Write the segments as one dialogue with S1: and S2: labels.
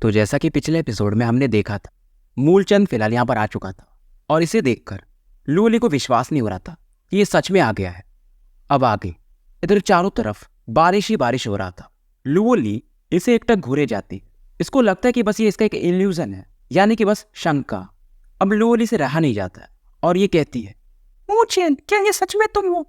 S1: तो जैसा कि पिछले एपिसोड में हमने देखा था, मूलचंद फिलहाल यहाँ पर आ चुका था और इसे देखकर लूली को विश्वास नहीं हो रहा था कि ये सच में आ गया है। अब आगे इधर चारों तरफ बारिश ही बारिश हो रहा था। लूली इसे एकटक घूरे जाती। इसको लगता है कि बस ये इसका एक इल्यूजन है, यानी कि बस शंका। अब लूली से रहा नहीं जाता है और ये कहती है, मूचेन, क्या ये सच में तुम हो?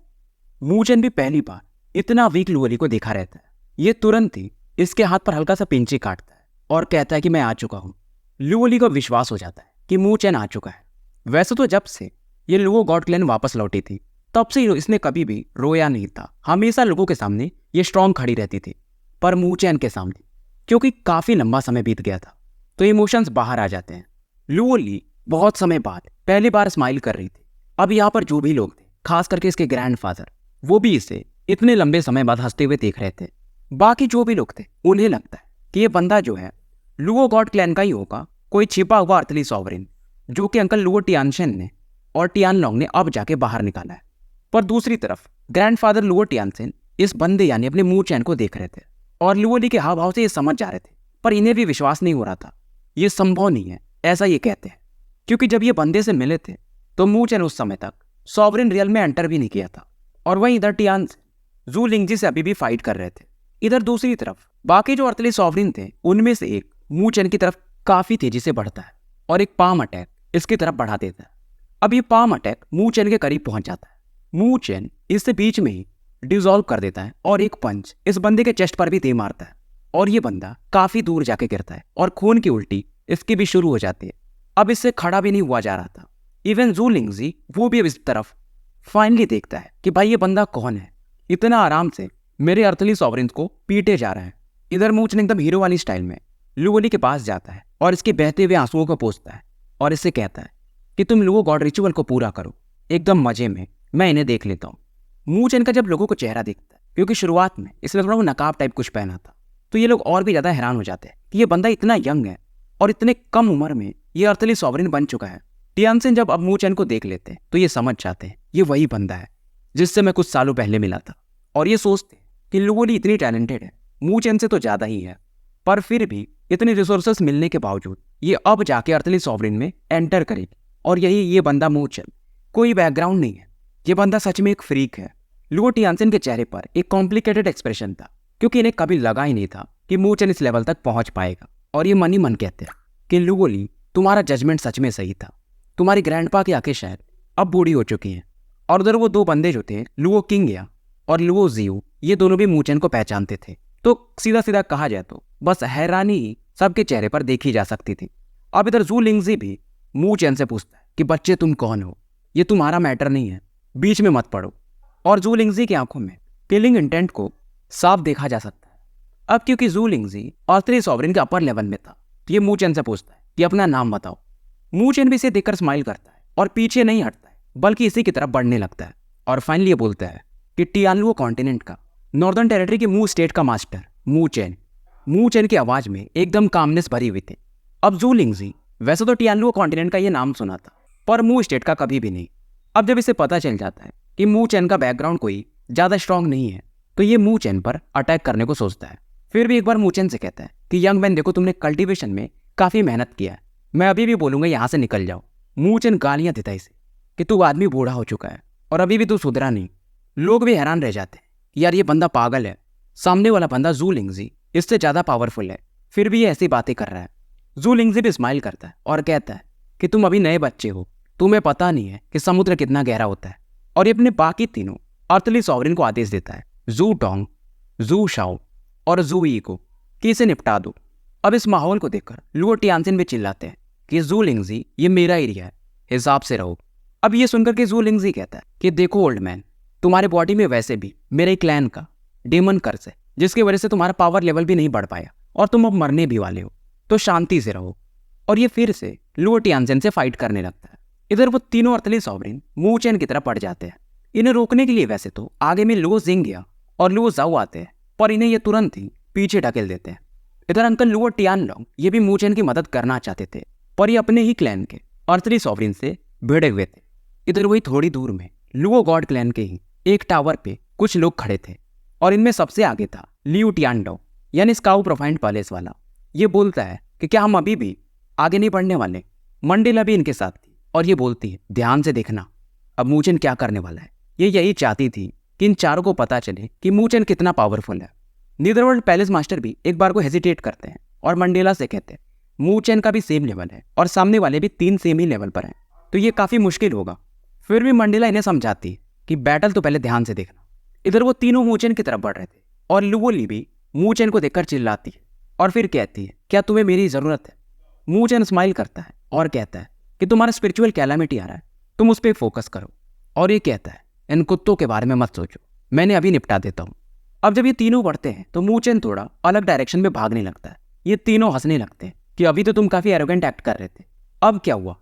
S1: मूचेन भी पहली बार इतना वीक लूली को देखा रहता है। ये तुरंत ही इसके हाथ पर हल्का सा पिंची काटता है और कहता है कि मैं आ चुका हूं। लूली को विश्वास हो जाता है कि मूचेन आ चुका है। वैसे तो जब से ये लुओ गॉड क्लैन वापस लौटी थी तब से इसने कभी भी रोया नहीं था। हमेशा लोगों के सामने ये स्ट्रांग खड़ी रहती थी, पर मूचेन के सामने क्योंकि काफी लंबा समय बीत गया था तो इमोशंस बाहर आ जाते हैं। लूली बहुत समय बाद पहली बार स्माइल कर रही थी। अब यहाँ पर जो भी लोग थे, खास करके इसके ग्रैंडफादर, वो भी इसे इतने लंबे समय बाद हंसते हुए देख रहे थे। बाकी जो भी लोग थे उन्हें लगता है कि ये बंदा जो है लुओ गॉड क्लैन का ही होगा, कोई छिपा हुआ अर्थली सॉवरेन जो कि अंकल लुओ टियानशेन ने और टियानलोंग ने अब जाके बाहर निकाला है। पर दूसरी तरफ ग्रैंडफादर लुओ टियानशेन इस बंदे यानी अपने मूचेन को देख रहे थे और लुओली के हाव भाव से ये समझ जा रहे थे, पर इन्हें भी विश्वास नहीं हो रहा था। ये संभव नहीं है, ऐसा ये कहते हैं, क्योंकि जब ये बंदे से मिले थे तो मूचेन उस समय तक सॉवरेन रियल में एंटर भी नहीं किया था। और वहीं इधर टियानशेन जू लिंगजी से अभी भी फाइट कर रहे थे। इधर दूसरी तरफ बाकी जो अर्थली सॉवरेन थे उनमें से एक मूचेन की तरफ काफी तेजी से बढ़ता है और एक पाम अटैक इसकी तरफ बढ़ा देता है। अब ये पाम अटैक मूचेन के करीब पहुंच जाता है। मूचेन इससे बीच में ही डिसॉल्व कर देता है और एक पंच इस बंदे के चेस्ट पर भी दे मारता है और ये बंदा काफी दूर जाके गिरता है और खून की उल्टी इसकी भी शुरू हो जाती है। अब इससे खड़ा भी नहीं हुआ जा रहा था। इवन जू लिंगजी वो भी अब इस तरफ फाइनली देखता है कि भाई ये बंदा कौन है, इतना आराम से मेरे अर्थली सॉवरेन्स को पीटे जा रहा है। इधर मूचेन एकदम हीरो वाली स्टाइल में लुओली के पास जाता है और इसके बहते हुए आंसुओं को पोंछता है और इससे कहता है कि तुम लुओ गॉड रिचुअल को पूरा करो, एकदम मजे में, मैं इन्हें देख लेता हूँ। मूचेन का जब लोगों को चेहरा दिखता है, क्योंकि शुरुआत में इसने थोड़ा वो नकाब टाइप कुछ पहना था, तो ये लोग और भी ज्यादा हैरान हो जाते हैं कि ये बंदा इतना यंग है और इतने कम उम्र में ये अर्थली सॉवरेन बन चुका है। टियानशेन जब अब मूचेन को देख लेते हैं तो ये समझ जाते हैं ये वही बंदा है जिससे मैं कुछ सालों पहले मिला था, और ये सोचते हैं कि लुओली इतनी टैलेंटेड है, मूचेन से तो ज्यादा ही है, पर फिर भी इतने रिसोर्सेस मिलने के बावजूद ये अब जाके अर्थली सॉवरेन में एंटर करेगी। और यही ये बंदा मूचेन, कोई बैकग्राउंड नहीं है, ये बंदा सच में एक फ्रीक है। लुओ टियानशेन के चेहरे पर एक कॉम्प्लिकेटेड एक्सप्रेशन था, क्योंकि इन्हें कभी लगा ही नहीं था कि मूचेन इस लेवल तक पहुंच पाएगा। और ये मन ही मन कहते हैं कि लुओली, तुम्हारा जजमेंट सच में सही था, तुम्हारी ग्रैंडपा की आंखें शायद अब बूढ़ी हो चुकी हैं। और उधर वो दो बंदे जो थे, लुओ किंगया और लुओ जियो, ये दोनों भी मूचेन को पहचानते थे। तो सीधा सीधा कहा जाए तो बस हैरानी ही सबके चेहरे पर देखी जा सकती थी। अब इधर जू लिंगजी भी मूचेन से पूछता है कि बच्चे तुम कौन हो, ये तुम्हारा मैटर नहीं है, बीच में मत पड़ो। और जू लिंगजी की आंखों में किलिंग इंटेंट को साफ देखा जा सकता है। अब क्योंकि जू लिंगजी अर्थली सॉवरेन के अपर लेवल में था तो ये मूचेन से पूछता है कि अपना नाम बताओ। मूचेन भी इसे देखकर स्माइल करता है और पीछे नहीं हटता है, बल्कि इसी की तरफ बढ़ने लगता है। और फाइनली ये बोलता है कि टियानलुओ कॉन्टिनेंट का, नॉर्दर्न टेरिटरी के मू स्टेट का मास्टर मूचेन। मूचेन की आवाज में एकदम कामनेस भरी हुई थी। अब जू लिंगजी वैसे तो टियानलुओ कॉन्टिनेंट का ये नाम सुना था, पर मू स्टेट का कभी भी नहीं। अब जब इसे पता चल जाता है कि मूचेन का बैकग्राउंड कोई ज्यादा स्ट्रांग नहीं है तो ये मूचेन पर अटैक करने को सोचता है। फिर भी एक बार मूचेन से कहता है कि यंग मैन, देखो तुमने कल्टीवेशन में काफी मेहनत किया है, मैं अभी भी बोलूंगा यहाँ से निकल जाओ। मूचेन गालियां देता इसे कि तू आदमी बूढ़ा हो चुका है और अभी भी तू सुधरा नहीं। लोग भी हैरान रह जाते हैं कि यार ये बंदा पागल है, सामने वाला बंदा जू लिंगजी इससे ज्यादा पावरफुल है, फिर भी ये ऐसी बातें कर रहा है। जू लिंगजी भी स्माइल करता है और कहता है कि तुम अभी नए बच्चे हो, तुम्हें पता नहीं है कि समुद्र कितना गहरा होता है। और ये अपने बाकी तीनों अर्थली सॉवरेन को आदेश देता है, जू टोंग, जू शाओ और जू ई को, कि इसे निपटा दो। अब इस माहौल को देखकर लुओ टियानशेन भी चिल्लाते हैं कि जू लिंगजी, ये मेरा एरिया है, हिसाब से रहो। अब ये सुनकर के जू लिंगजी कहता है कि देखो ओल्ड मैन, तुम्हारे बॉडी में वैसे भी मेरे क्लैन का डेमन कर्स है, जिसकी वजह से तुम्हारा पावर लेवल भी नहीं बढ़ पाया और तुम अब मरने भी वाले हो, तो शांति से रहो। और ये फिर से लुओ टियानशेन से फाइट करने लगता है। इधर वो तीनों अर्थली सॉवरेन मूचेन की तरफ पड़ जाते हैं। इन्हें रोकने के लिए वैसे तो आगे में लुओ जिंगया और लुओ जाओ आते हैं, पर इन्हें ये तुरंत ही पीछे ढकेल देते हैं। इधर अंकल लुओ टियानलोंग ये भी मूचेन की मदद करना चाहते थे, पर ये अपने ही क्लैन के अर्थली सॉवरेन से भिड़े हुए थे। इधर वही थोड़ी दूर में लुओ गॉड क्लैन के ही एक टावर पे कुछ लोग खड़े थे और इनमें सबसे आगे था लियू टियानडो, यानी स्काउ प्रोफाइंड पैलेस वाला। ये बोलता है कि क्या हम अभी भी आगे नहीं बढ़ने वाले। मंडेला भी इनके साथ थी और ये बोलती है, ध्यान से देखना अब मूचेन क्या करने वाला है। ये यही चाहती थी कि इन चारों को पता चले कि मूचेन कितना पावरफुल है। नीदरवर्ल्ड पैलेस मास्टर भी एक बार को हेजिटेट करते हैं और मंडेला से कहते हैं मूचेन का भी सेम लेवल है और सामने वाले भी 3 सेम ही लेवल पर हैं, तो ये काफ़ी मुश्किल होगा। फिर भी मंडेला इन्हें समझाती है कि बैटल तो पहले ध्यान से देखना। इधर वो तीनों मूचेन की तरफ बढ़ रहे थे और लुओली भी मूचेन को देखकर चिल्लाती है और फिर कहती है, क्या तुम्हें मेरी ज़रूरत है। मूचेन स्माइल करता है और कहता है कि तुम्हारा स्पिरिचुअल कैलामिटी आ रहा है, तुम उस पर फोकस करो। और ये कहता है, इन कुत्तों के बारे में मत सोचो, मैंने अभी निपटा देता हूँ। अब जब ये तीनों बढ़ते हैं तो मूचेन थोड़ा अलग डायरेक्शन में भागने लगता है। ये तीनों हंसने लगते हैं कि अभी तो तुम काफ़ी एरोगेंट एक्ट कर रहे थे, अब क्या हुआ,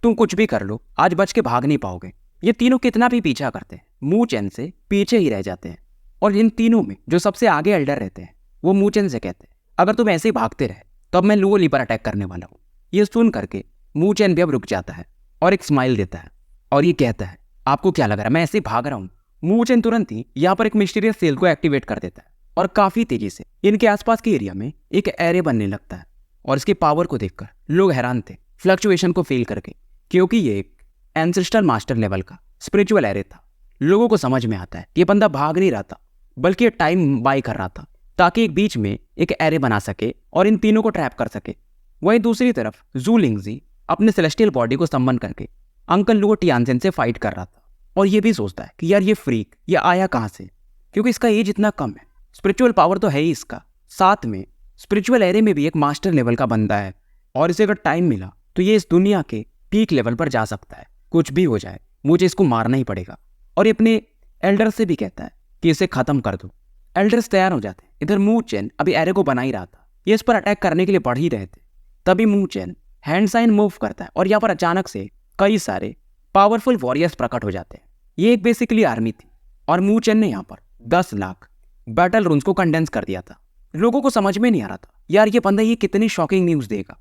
S1: तुम कुछ भी कर लो, आज बच के भाग नहीं पाओगे। ये तीनों कितना भी पीछा करते हैं मूचेन से पीछे ही रह जाते हैं। और इन तीनों में जो सबसे आगे एल्डर रहते हैं वो मूचेन से कहते हैं, अगर तुम ऐसे ही भागते रहे तो अब मैं लुओली पर अटैक करने वाला हूँ। ये सुन करके मूचेन भी अब रुक जाता है और एक स्माइल देता है और ये कहता है, आपको क्या लग रहा है मैं ऐसे ही भाग रहा हूँ। मूचेन तुरंत ही यहाँ पर एक मिस्टीरियस सेल को एक्टिवेट कर देता है और काफी तेजी से इनके आसपास के एरिया में एक एरे बनने लगता है। और इसकी पावर को देखकर लोग हैरान थे, फ्लक्चुएशन को फील करके, क्योंकि ये एक एंसेस्ट्रल मास्टर लेवल का स्पिरिचुअल एरे था। लोगों को समझ में आता है कि ये बंदा भाग नहीं रहा था बल्कि ये टाइम बाय कर रहा था ताकि एक बीच में एक एरे बना सके और इन तीनों को ट्रैप कर सके। वहीं दूसरी तरफ जू लिंगजी अपने सेलेस्टियल बॉडी को सम्मन करके अंकल लुओ टियानसेन से फाइट कर रहा था और ये भी सोचता है कि यार ये फ्रीक ये आया कहाँ से, क्योंकि इसका एज इतना कम है, स्पिरिचुअल पावर तो है ही इसका, साथ में स्पिरिचुअल एरे में भी एक मास्टर लेवल का बंदा है और इसे अगर टाइम मिला तो ये इस दुनिया के पीक लेवल पर जा सकता है। कुछ भी हो जाए मुझे इसको मारना ही पड़ेगा। और ये अपने एल्डर से भी कहता है कि इसे खत्म कर दो। एल्डर्स तैयार हो जाते हैं। इधर मूचेन अभी एरे को बना ही रहा था, ये इस पर अटैक करने के लिए बढ़ ही रहे थे। तभी मूचेन हैंड साइन मूव करता है और यहाँ पर अचानक से कई सारे पावरफुल वॉरियर्स प्रकट हो जाते हैं। ये एक बेसिकली आर्मी थी और मूचेन ने यहाँ पर 10 लाख बैटल रून्स को कंडेंस कर दिया था। लोगों को समझ में नहीं आ रहा था यार ये बंदा ये कितनी शॉकिंग न्यूज़ देगा।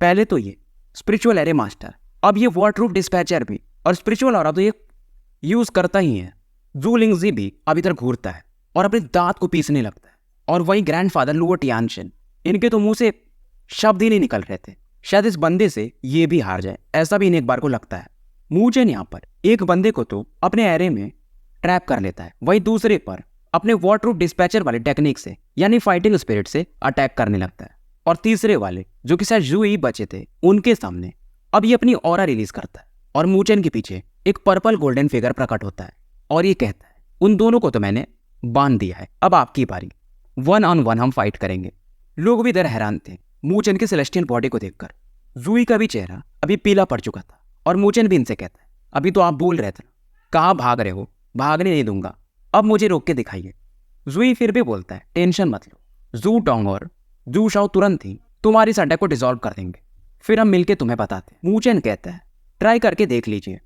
S1: पहले तो ये स्पिरिचुअल एरे मास्टर, अब ये वाटरप्रूफ डिस्पैचर भी, और स्पिरिचुअल ऑरा तो ये यूज करता ही है। जू लिंगजी भी अब इधर घूरता है और अपने दांत को पीसने लगता है। और वही ग्रैंडफादर लुओ टियानसेन, इनके तो मुंह से शब्द ही नहीं निकल रहे थे, शायद इस बंदे से ये भी हार जाए, ऐसा भी इन्हें एक बार को लगता है। मूचेन यहाँ पर एक बंदे को तो अपने एरे में ट्रैप कर लेता है, वही दूसरे पर अपने वाटरप्रूफ डिस्पैचर वाले टेक्निक से यानी फाइटिंग स्पिरिट से अटैक करने लगता है। और तीसरे वाले जो कि शायद जू ही बचे थे उनके सामने अब ये अपनी ऑरा रिलीज करता है और मूचेन के पीछे एक पर्पल गोल्डन फिगर प्रकट होता है और ये कहता है, उन दोनों को तो मैंने बांध दिया है, अब आपकी बारी, 1 on 1 हम फाइट करेंगे। लोग भी इधर हैरान थे मूचेन के सेलेस्टियल बॉडी को देखकर। जूई का भी चेहरा अभी पीला पड़ चुका था और मूचेन भी इनसे कहता है, अभी तो आप बोल रहे थे, कहाँ भाग रहे हो, भागने नहीं दूंगा, अब मुझे रोक के दिखाइए। जूई फिर भी बोलता है, टेंशन मत लो, जू टोंग और जू शाओ तुरंत ही तुम्हारी इस अटैक को डिसॉल्व कर देंगे, फिर हम मिलके तुम्हें बताते हैं। मूचेन कहता है, ट्राई करके देख लीजिए।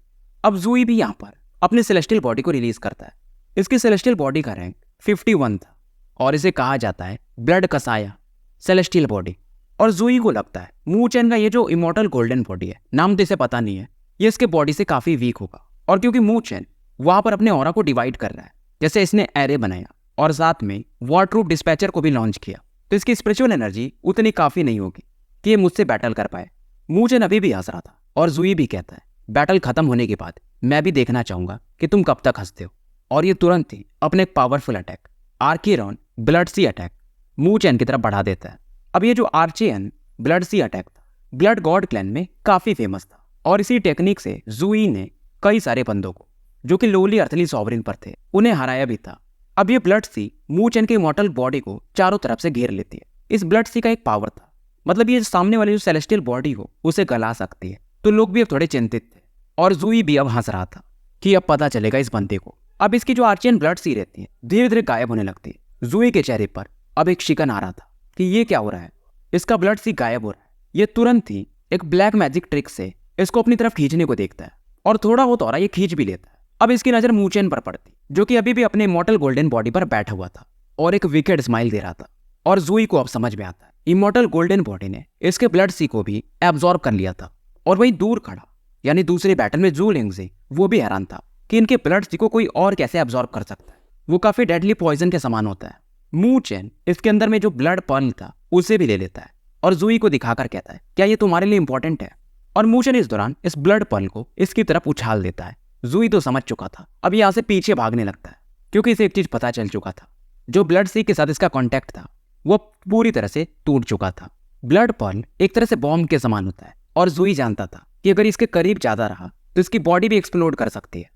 S1: अब जूई भी यहाँ पर अपने सेलेस्टियल बॉडी को रिलीज करता है। इसकी सेलेस्टियल बॉडी का रैंक 51 था और इसे कहा जाता है ब्लड कसाया सेलेस्टियल बॉडी। और जूई को लगता है मूचेन का ये जो इमॉर्टल गोल्डन बॉडी है, नाम तो इसे पता नहीं है, ये इसके बॉडी से काफी वीक होगा। और क्योंकि मूचेन वहां पर अपने ऑरा को डिवाइड कर रहा है, जैसे इसने एरे बनाया और साथ में वाटरप्रूफ डिस्पैचर को भी लॉन्च किया, तो इसकी स्पिरिचुअल एनर्जी उतनी काफी नहीं होगी कि ये मुझसे बैटल कर पाए। मूचेन अभी भी हंस रहा था और जूई भी कहता है, बैटल खत्म होने के बाद मैं भी देखना चाहूंगा कि तुम कब तक हंसते हो। और ये तुरंत ही अपने एक पावरफुल अटैक आर्केरॉन ब्लड सी अटैक मूचेन की तरफ बढ़ा देता है। अब ये जो आर्चेन ब्लड सी अटैक था, ब्लड गॉड क्लैन में काफी फेमस था और इसी टेक्निक से जूई ने कई सारे बंदों को जो कि लोली अर्थली सॉवरिन पर थे उन्हें हराया भी था। अब ये ब्लड सी मूचेन के इमॉर्टल बॉडी को चारों तरफ से घेर लेती है। इस ब्लड सी का एक पावर था, मतलब ये सामने वाली जो सेलेस्टियल बॉडी हो उसे गला सकती है। तो लोग भी अब थोड़े चिंतित थे और जूई भी अब हंस रहा था कि अब पता चलेगा इस बंदे को। अब इसकी जो आर्चियन ब्लड सी रहती है धीरे धीरे गायब होने लगती है। जूई के चेहरे पर अब एक शिकन आ रहा था कि ये क्या हो रहा है, इसका ब्लड सी गायब हो रहा है। ये तुरंत ही एक ब्लैक मैजिक ट्रिक से इसको अपनी तरफ खींचने को देखता है और थोड़ा बहुत हो रहा ये खींच भी लेता है। अब इसकी नजर मूचेन पर पड़ती, जो कि अभी भी अपने इमॉर्टल गोल्डन बॉडी पर बैठा हुआ था और एक विकेड स्माइल दे रहा था। और जूई को अब समझ में आता है इमॉर्टल गोल्डन बॉडी ने इसके ब्लड सी को भी एब्जॉर्ब कर लिया था। और वही दूर खड़ा यानी दूसरे बैटल में जू लिंगजी, वो भी हैरान था कि इनके ब्लड सी को कोई और कैसे एब्जॉर्ब कर सकता है, वो काफी डेडली पॉइजन के समान होता है। मूचेन इसके अंदर में जो ब्लड पर्ल था उसे भी ले लेता है और जूई को दिखाकर कहता है, क्या ये तुम्हारे लिए इंपॉर्टेंट है? और मूचन इस दौरान इस ब्लड पर्ल को इसकी तरफ उछाल देता है। जूई तो समझ चुका था, अब यहाँ से पीछे भागने लगता है, क्योंकि इसे एक चीज पता चल चुका था, जो ब्लड सी के साथ इसका कॉन्टैक्ट था वो पूरी तरह से टूट चुका था। ब्लड पर्ल एक तरह से बॉम्ब के समान होता है, और जूई जानता था कि अगर इसके करीब ज्यादा रहा तो इसकी बॉडी भी एक्सप्लोड कर सकती है।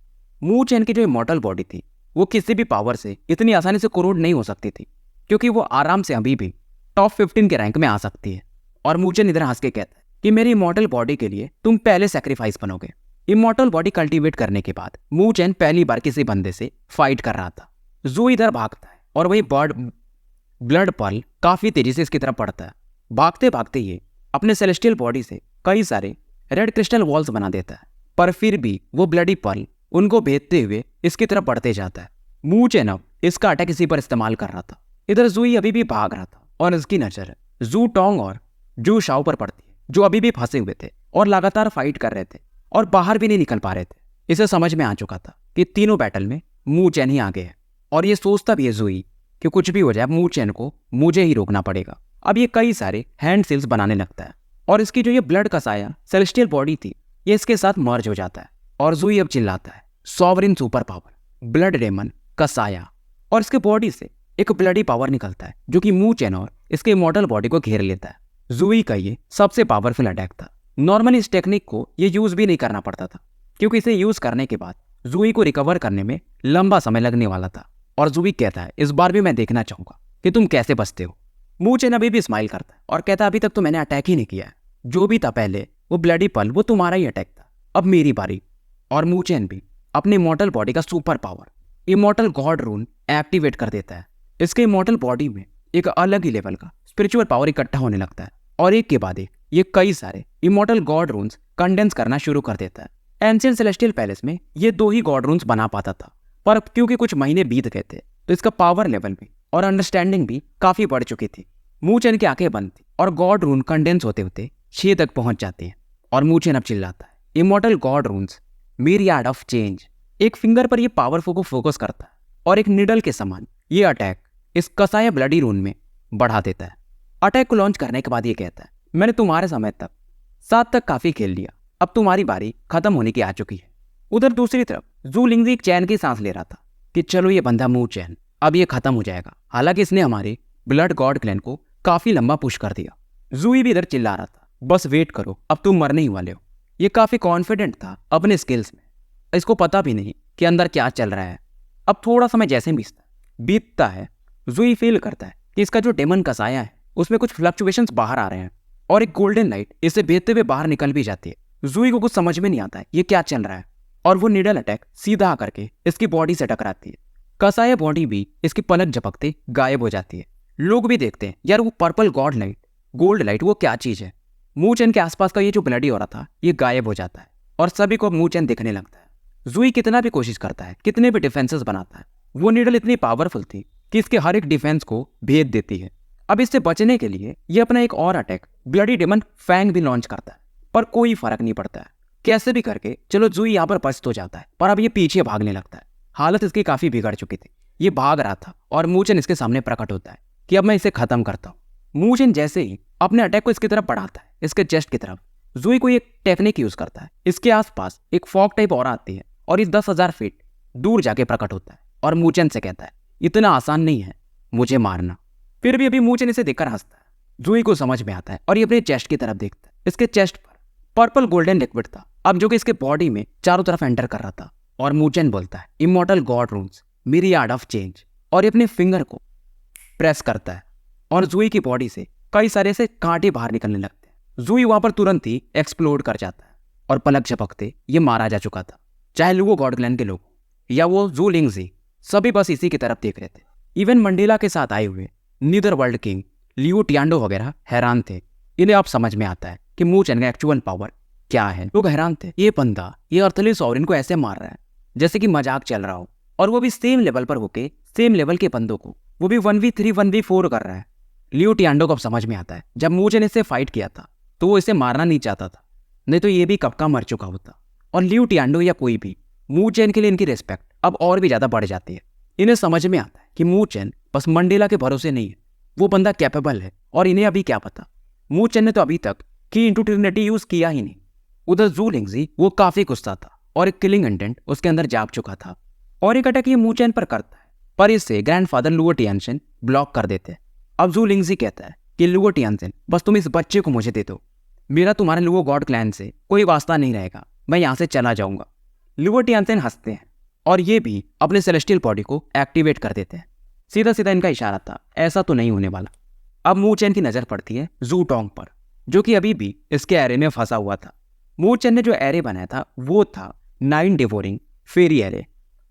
S1: मूचेन की जो इमॉर्टल बॉडी थी वो किसी भी पावर से इतनी आसानी से कोरोड नहीं हो सकती थी, क्योंकि वो आराम से अभी भी टॉप 15 के रैंक में आ सकती है। और मूचेन इधर हंस के कहता है कि मेरी इमॉर्टल बॉडी के लिए तुम पहले सैक्रिफाइस बनोगे। इमॉर्टल बॉडी कल्टीवेट करने के बाद मूचेन पहली बार किसी बंदे से फाइट कर रहा था। जू इधर भागता है और वही ब्लड पर्ल काफी तेजी से इसकी तरफ बढ़ता है। भागते भागते ये अपने सेलेस्टियल बॉडी से कई सारे रेड क्रिस्टल वॉल्स बना देता है, पर फिर भी वो ब्लडी पर्ल उनको भेदते हुए इसकी तरफ बढ़ते जाता है। मूचेन अब इसका अटैक इसी पर इस्तेमाल कर रहा था। इधर जूई अभी भी भाग रहा था और इसकी नजर जू टोंग और जू शाओ पर पड़ती है, जो अभी भी फंसे हुए थे और लगातार फाइट कर रहे थे और बाहर भी नहीं निकल पा रहे थे। इसे समझ में आ चुका था कि तीनों बैटल में मूचेन ही आगे है, और ये सोचता भी है जूई कि कुछ भी हो जाए मूचेन को मुझे ही रोकना पड़ेगा। अब ये कई सारे हैंड सील्स बनाने लगता है, और इसकी जो ये ब्लड का साया सेलेस्टियल बॉडी थी ये इसके साथ मर्ज हो जाता है। और जूई अब चिल्लाता है, sovereign super power blood demon का साया। और इसके बॉडी से एक ब्लडी पावर निकलता है, जो कि मूचेन और इसके इमॉर्टल बॉडी को घेर लेता है। जूई का ये सबसे पावरफुल अटैक था। नॉर्मली इस टेक्निक को ये यूज भी नहीं करना पड़ता था, क्योंकि इसे यूज करने के बाद जूई को रिकवर करने में लंबा समय लगने वाला था। और जूई कहता है, इस बार भी मैं देखना चाहूंगा कि तुम कैसे बचते हो। मूचेन अभी भी स्माइल करता है और कहता है, अभी तक तो मैंने अटैक ही नहीं किया है। जो भी था पहले वो ब्लडी पर्ल वो तुम्हारा ही अटैक था, अब मेरी बारी। और मूचेन भी अपने इमॉर्टल बॉडी का super power immortal god rune activate कर देता है। इसके इमॉर्टल बॉडी में एक अलग ही लेवल का स्पिरिचुअल पावर इकट्ठा होने लगता है, और एक के बाद एक ये कई सारे इमॉर्टल गॉड रून्स कंडेंस करना शुरू कर देता है। एंशिएंट सेलेस्टियल पैलेस में ये 2 ही गॉड रून्स बना पाता था, पर क्योंकि कुछ महीने बीत गए थे तो इसका पावर लेवल भी और अंडरस्टैंडिंग भी काफी बढ़ चुकी थी। मूचेन की आंखें बंद थी और गॉड रून कंडेंस होते होते 6 तक पहुंच जाते हैं। और मूचेन अब चिल्लाता है, immortal god runes myriad of change. एक फिंगर पर ये पावरफुल को फोकस करता है, और एक निडल के समान ये अटैक इस कसाया ब्लडी रून में बढ़ा देता है। अटैक को लॉन्च करने के बाद ये कहता है, मैंने तुम्हारे समय तक 7 तक काफी खेल लिया, अब तुम्हारी बारी खत्म होने की आ चुकी है। उधर दूसरी तरफ जू लिंगजी एक चैन की सांस ले रहा था कि चलो ये बंदा मूचेन अब ये खत्म हो जाएगा। हालांकि इसने हमारे ब्लड गॉड क्लैन को काफी लंबा पुश कर दिया। जूई भी इधर चिल्ला रहा था, बस वेट करो, अब तुम मरने ही वाले हो। ये काफी कॉन्फिडेंट था अपने स्किल्स में, इसको पता भी नहीं कि अंदर क्या चल रहा है। अब थोड़ा समय जैसे बीतता है, जूई फील करता है कि इसका जो डेमन का साया है उसमें कुछ फ्लक्चुएशंस बाहर आ रहे हैं, और एक गोल्डन लाइट इसे भेदते हुए बाहर निकल भी जाती है। जूई को कुछ समझ में नहीं आता है ये क्या चल रहा है, और वो निडल अटैक सीधा आकर के इसकी बॉडी से टकराती है। कसाया बॉडी भी इसकी पलक झपकते गायब हो जाती है। लोग भी देखते हैं, यार वो purple God light gold light वो क्या चीज है। मूचेन के आसपास का ये जो ब्लडी हो रहा था ये गायब हो जाता है, और सभी को मूचेन दिखने लगता है। जूई कितना भी कोशिश करता है, कितने भी डिफेंसेस बनाता है, वो नीडल इतनी पावरफुल थी कि इसके हर एक डिफेंस को भेद देती है। अब इससे बचने के लिए ये अपना एक और अटैक ब्लडी डेमन फैंग भी लॉन्च करता है, पर कोई फर्क नहीं पड़ता है। कैसे भी करके चलो जूई यहाँ पर बच तो जाता है, पर अब ये पीछे भागने लगता है। हालत इसकी काफी बिगड़ चुकी थी। ये भाग रहा था और मूचेन इसके सामने प्रकट होता है कि अब मैं इसे खत्म करता हूँ। मूचेन जैसे ही अपने अटैक को इसकी तरफ बढ़ाता है, इसके चेस्ट की तरफ, जूई को एक टेक्निक यूज करता है। इसके आसपास एक फॉग टाइप और आती है और इस 10,000 फीट दूर जाके प्रकट होता है, और मूचेन से कहता है, इतना आसान नहीं है मुझे मारना। फिर भी अभी मूचेन इसे देखकर हंसता है। जूई को समझ में आता है और ये अपने चेस्ट की तरफ देखता है। इसके चेस्ट पर पर्पल गोल्डन लिक्विड था, अब जो कि इसके बॉडी में चारों तरफ एंटर कर रहा था। और मूचेन बोलता है, immortal god runes myriad of change, और ये अपने फिंगर को प्रेस करता है, और जूई की बॉडी से कई सारे से कांटे बाहर निकलने लगते हैं। जूई वहां पर तुरंत ही एक्सप्लोड कर जाता है, और पलक झपकते ये मारा जा चुका था। चाहे लुओ गॉड क्लैन के लोग या वो जू लिंगजी, सभी बस इसी की तरफ देख रहे थे। इवन मंडेला के साथ आए हुए नीदर वर्ल्ड किंग लियो टियांडो वगैरह हैरान थे। इन्हें अब समझ में आता है कि मूचेन का एक्चुअल पावर क्या है। लोग हैरान थे, ये बंदा ये अर्थली सॉवरिन को ऐसे मार रहा है जैसे कि मजाक चल रहा हो, और वो भी सेम लेवल पर होके सेम लेवल के बंदों को वो भी 1v3 1v4 कर रहा है। लियो टियांडो को अब समझ में आता है, जब मूचेन इससे फाइट किया था तो वो इसे मारना नहीं चाहता था, नहीं तो ये भी कब का मर चुका होता। और लियो टियांडो या कोई भी मूचेन के लिए इनकी रिस्पेक्ट अब और भी ज्यादा बढ़ जाती है। इन्हें समझ में आता है कि मूचेन बस मंडेला के भरोसे नहीं है, वो बंदा कैपेबल है। और इन्हें अभी क्या पता, मू चेन ने तो अभी तक की इंटू ट्रिनिटी यूज किया ही नहीं। उधर जू लिंगजी वो काफी गुस्सा था और एक किलिंग इंटेंट उसके अंदर जाग चुका था और एक अटैक ये मू चेन पर करता है, पर इससे ग्रैंडफादर लुओ टियानशिन ब्लॉक कर देते हैं। अब जू लिंगजी कहता है कि लुओ टियानशिन बस तुम इस बच्चे को मुझे दे दो, मेरा तुम्हारे लुओ गॉड क्लैन से कोई वास्ता नहीं रहेगा, मैं यहाँ से चला जाऊंगा। लुओ टियानशिन हंसते हैं और ये भी अपने सेलेस्टियल बॉडी को एक्टिवेट कर देते हैं। सीधा सीधा इनका इशारा था, ऐसा तो नहीं होने वाला। अब मू चेन की नजर पड़ती है जू टोंग पर, जो कि अभी भी इसके एरे में फंसा हुआ था। मू चेन ने जो एरे बनाया था वो था 9 डिवोरिंग फेरी एरे।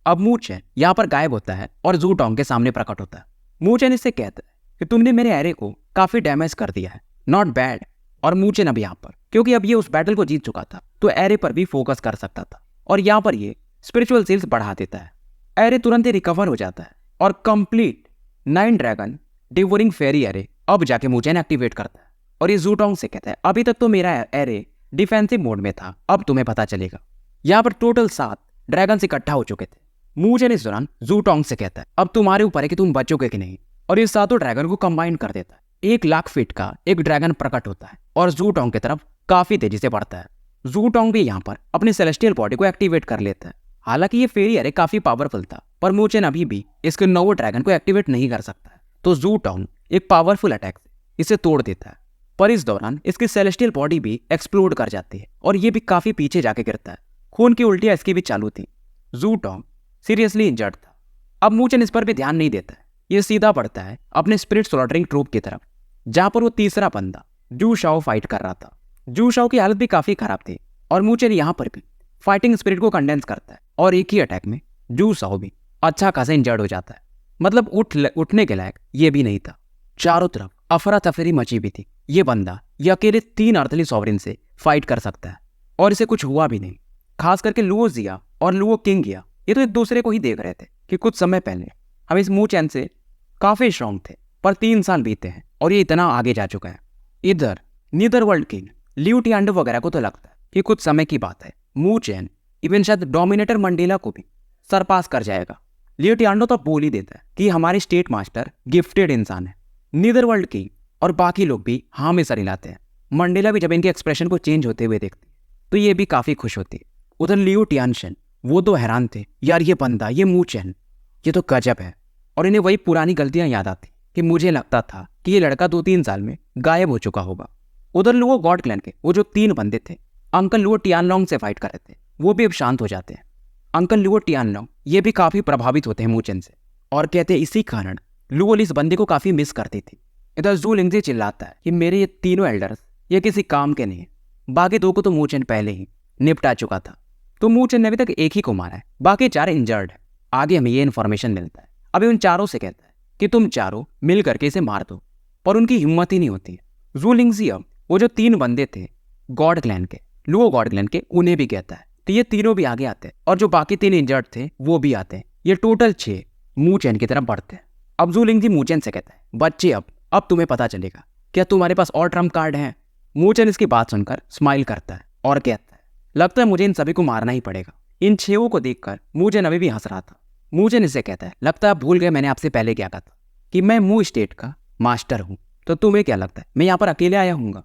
S1: अब मू चेन यहाँ पर गायब होता है और जू टोंग के सामने प्रकट होता है। मू चेन इससे कहता है कि तुमने मेरे एरे को काफी डैमेज कर दिया है, नॉट बैड। और मू चेन अब यहाँ पर, क्योंकि अब ये उस बैटल को जीत चुका था, तो एरे पर भी फोकस कर सकता था और यहाँ पर ये स्पिरिचुअल सेल्स बढ़ा देता है। एरे तुरंत ही रिकवर हो जाता है और कंप्लीट 9 ड्रैगन डिवोरिंग फेरी एरे अब जाके मू चेन एक्टिवेट करता है और ये जू टोंग से कहता है अभी तक तो मेरा एरे डिफेंसिव मोड में था, अब तुम्हें पता चलेगा। यहाँ पर टोटल 7 ड्रैगन्स इकट्ठा हो चुके थे। मू चेन इस दौरान जू टोंग से कहता है अब तुम्हारे ऊपर है कि तुम बचोगे कि नहीं, और ये सातों ड्रैगन को कंबाइन कर देता है। 1 लाख फीट का एक ड्रैगन प्रकट होता है और जू टोंग की तरफ काफी तेजी से बढ़ता है। जू टोंग भी यहाँ पर अपने सेलेस्टियल बॉडी को एक्टिवेट कर लेता है। हालांकि ये फेरी एरे काफी पावरफुल था, पर मू चेन अभी भी इसके 9 ड्रैगन को एक्टिवेट नहीं कर सकता है, तो जू टोंग एक पावरफुल अटैक से इसे तोड़ देता है। पर इस दौरान इसकी सेलेस्टियल बॉडी भी एक्सप्लोड कर जाती है और ये भी काफी पीछे जाके गिरता है। खून की उल्टियां इसकी भी चालू थी। जू टोंग सीरियसली इंजर्ड था। अब मू चेन इस पर भी ध्यान नहीं देता है, ये सीधा बढ़ता है अपने स्पिरिट स्लॉटरिंग ट्रूप की तरफ, जहां पर वो तीसरा बंदा जू शाओ फाइट कर रहा था। जू शाओ की हालत भी काफी खराब थी और मू चेन यहाँ पर भी फाइटिंग स्पिरिट को कंडेंस करता है और एक ही अटैक में जू शाओ भी अच्छा खासा इंजर्ड हो जाता है। मतलब उठने के लायक ये भी नहीं था। चारों तरफ अफरा तफरी मची भी थी। ये बंदा ये अकेले 3 अर्थली सॉवरिन से फाइट कर सकता है और इसे कुछ हुआ भी नहीं। खास करके लुओ जिया और लुओ किंग या ये तो एक दूसरे को ही देख रहे थे कि कुछ समय पहले हम इस मू चेन से काफी स्ट्रॉन्ग थे, पर 3 साल बीते हैं और ये इतना आगे जा चुका है। इधर नीदर वर्ल्ड किंग लियू टियांडो वगैरह को तो लगता है कि कुछ समय की बात है, मू चेन इवन शायद डोमिनेटर मंडेला को भी सरपास कर जाएगा। लियू टियांडो तो बोल ही देता है कि हमारे स्टेट मास्टर गिफ्टेड इंसान है। नीदर वर्ल्ड किंग और बाकी लोग भी हाँ में सर हिलाते हैं। मंडेला भी जब इनके एक्सप्रेशन को चेंज होते हुए देखती है तो ये भी काफी खुश होती है। उधर लियू टियानशिन वो तो हैरान थे, यार ये बंदा ये मू चेन ये तो गजब है, और इन्हें वही पुरानी गलतियां याद आती कि मुझे लगता था कि ये लड़का 2-3 साल में गायब हो चुका होगा। उधर लुओ गॉड क्लैन के वो जो 3 बंदे थे अंकल लुओ टियानलोंग से फाइट कर रहे थे, वो भी अब शांत हो जाते हैं। अंकल लुओ टियानलोंग ये भी काफी प्रभावित होते हैं मू चेन से और कहते हैं इसी कारण लुओ इस बंदे को काफी मिस करती थी। इधर जू लिंगजी चिल्लाता है कि मेरे ये तीनों एल्डर्स ये किसी काम के नहीं है, बाकी 2 को तो मू चेन पहले ही निपटा चुका था, तो मू चेन ने अभी तक 1 ही को मारा है, बाकी 4 इंजर्ड है। आगे हमें ये इन्फॉर्मेशन मिलता है। अभी उन चारों से कहता है कि तुम चारों मिल करके इसे मार दो, पर उनकी हिम्मत ही नहीं होती है। जू लिंगजी अब वो जो 3 बंदे थे गॉड क्लैन के, लुओ गॉड क्लैन के, उन्हें भी कहता है, तो ये तीनों भी आगे आते हैं और जो बाकी 3 इंजर्ड थे वो भी आते हैं। ये टोटल 6 मू चेन की तरफ बढ़ते हैं। अब जू लिंगजी मू चेन से कहता है बच्चे अब तुम्हें पता चलेगा, क्या तुम्हारे पास और ट्रम्प कार्ड हैं? मू चेन इसकी बात सुनकर स्माइल करता है और कहता है लगता है मुझे इन सभी को मारना ही पड़ेगा। इन 6 को देखकर मू चेन अभी भी हंस रहा था। मू चेन इससे कहता है लगता है आप भूल गए मैंने आपसे पहले क्या कहा था कि मैं मू स्टेट का मास्टर हूं, तो तुम्हें क्या लगता है मैं यहाँ पर अकेले आया हूँगा?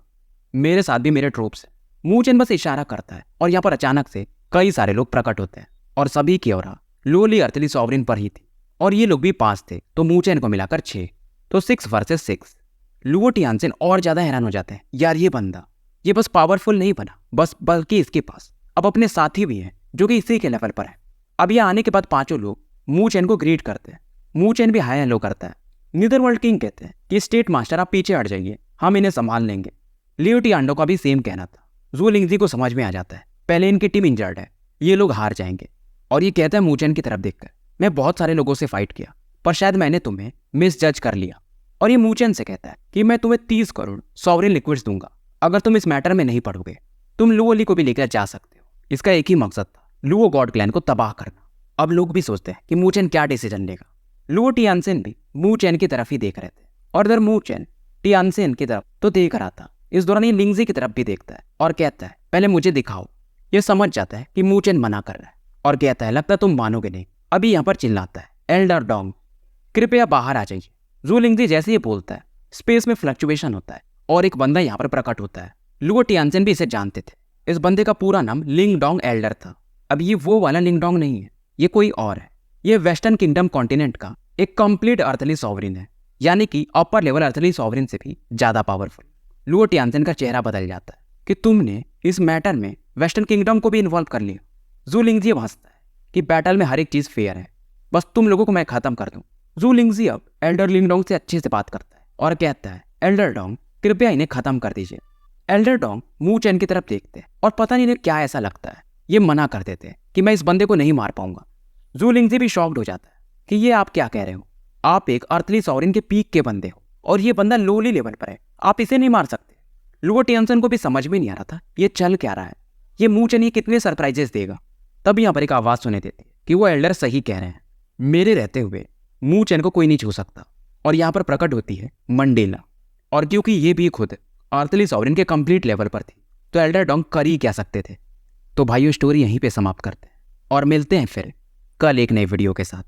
S1: मेरे साथ भी मेरे ट्रूप्स हैं। मू चेन बस इशारा करता है और यहाँ पर अचानक से कई सारे लोग प्रकट होते हैं और सभी की ओर लोली अर्थली सॉवरिन पर ही थी और ये लोग भी 5 थे, तो मू चेन को मिलाकर 6, तो 6 वर्सेस 6। लुओ टियानशिन और ज्यादा हैरान हो जाते हैं, यार ये बंदा ये बस पावरफुल नहीं बना बस, बल्कि इसके पास अब अपने साथी भी हैं जो कि इसी के लेवल पर है। अब ये आने के बाद 5 लोग मू चेन को ग्रीट करते हैं। मू चेन भी हाय हेलो करता है। नीदर वर्ल्ड किंग कहते हैं कि स्टेट मास्टर आप पीछे हट जाइए, हम इन्हें संभाल लेंगे। लियो टियांडो का भी सेम कहना था। जू लिंगजी को समझ में आ जाता है पहले इनकी टीम इंजर्ड है, ये लोग हार जाएंगे, और ये कहता है मू चेन की तरफ देखकर मैं बहुत सारे लोगों से फाइट किया पर शायद मैंने तुम्हें मिस जज कर लिया। और ये मू चेन से कहता है कि मैं तुम्हें 30 करोड़ सॉवरिन लिक्विड्स दूंगा अगर तुम इस मैटर में नहीं पढ़ोगे। तुम लुओ ली को भी लेकर जा सकते हो। इसका एक ही मकसद था, लुओ गॉड क्लैन को तबाह करना। अब लोग भी सोचते हैं कि मू चेन क्या डिसीजन लेगा। लुओ टियानशिन भी मू चेन की तरफ ही देख रहे थे और इधर मू चेन टियानशिन की तरफ तो देख रहा था। इस दौरान ये लिंगजी की तरफ भी देखता है और कहता है पहले मुझे दिखाओ। ये समझ जाता है कि मू चेन मना कर रहा है और कहता है लगता है तुम मानोगे नहीं। अभी यहाँ पर चिल्लाता है एल्डर डोंग कृपया बाहर आ जाइए। जू लिंगजी जैसे ही बोलता है स्पेस में फ्लक्चुएशन होता है और एक बंदा यहाँ पर प्रकट होता है। लुओ टियानसेन भी इसे जानते थे। इस बंदे का पूरा नाम लिंग डोंग एल्डर था। अब ये वो वाला लिंग डोंग नहीं है, ये कोई और है। ये वेस्टर्न किंगडम कॉन्टिनेंट का एक कंप्लीट अर्थली सॉवरिन है, यानी कि अपर लेवल अर्थली सॉवरिन से भी ज्यादा पावरफुल। लुओ टियानसेन का चेहरा बदल जाता है कि तुमने इस मैटर में वेस्टर्न किंगडम को भी इन्वॉल्व कर लिया। जू लिंगजी हंसता है कि बैटल में हर एक चीज फेयर है, बस तुम लोगों को मैं खत्म कर दूं। जू लिंगजी अब एल्डर लिंग डोंग से अच्छे से बात करता है और कहता है, एल्डर डोंग कृपया इन्हें खत्म कर दीजिए। एल्डर डोंग मू चैन की तरफ देखते हैं और पता नहीं इन्हें क्या ऐसा लगता है, ये मना कर देते हैं कि मैं इस बंदे को नहीं मार पाऊंगा। जू लिंगजी भी शॉक्ड हो जाता है कि ये आप क्या कह रहे हो, आप एक अर्थली सॉवरिन के पीक के बंदे हो और ये बंदा लोली लेवल पर है, आप इसे नहीं मार सकते। लुओ टियानसेन को भी समझ में नहीं आ रहा था ये चल क्या रहा है, ये मू चैन ये कितने सरप्राइजेस देगा। तब यहाँ पर एक आवाज सुनाई देती है कि वो एल्डर सही कह रहे हैं, मेरे रहते हुए मू चैन को कोई नहीं छू सकता। और यहाँ पर प्रकट होती है मंडेला, और क्योंकि ये भी खुद अर्थली सॉवरिन के कंप्लीट लेवल पर थी तो एल्डर डोंग कर ही क्या सकते थे। तो भाइयों स्टोरी यहीं पे समाप्त करते हैं और मिलते हैं फिर कल एक नए वीडियो के साथ।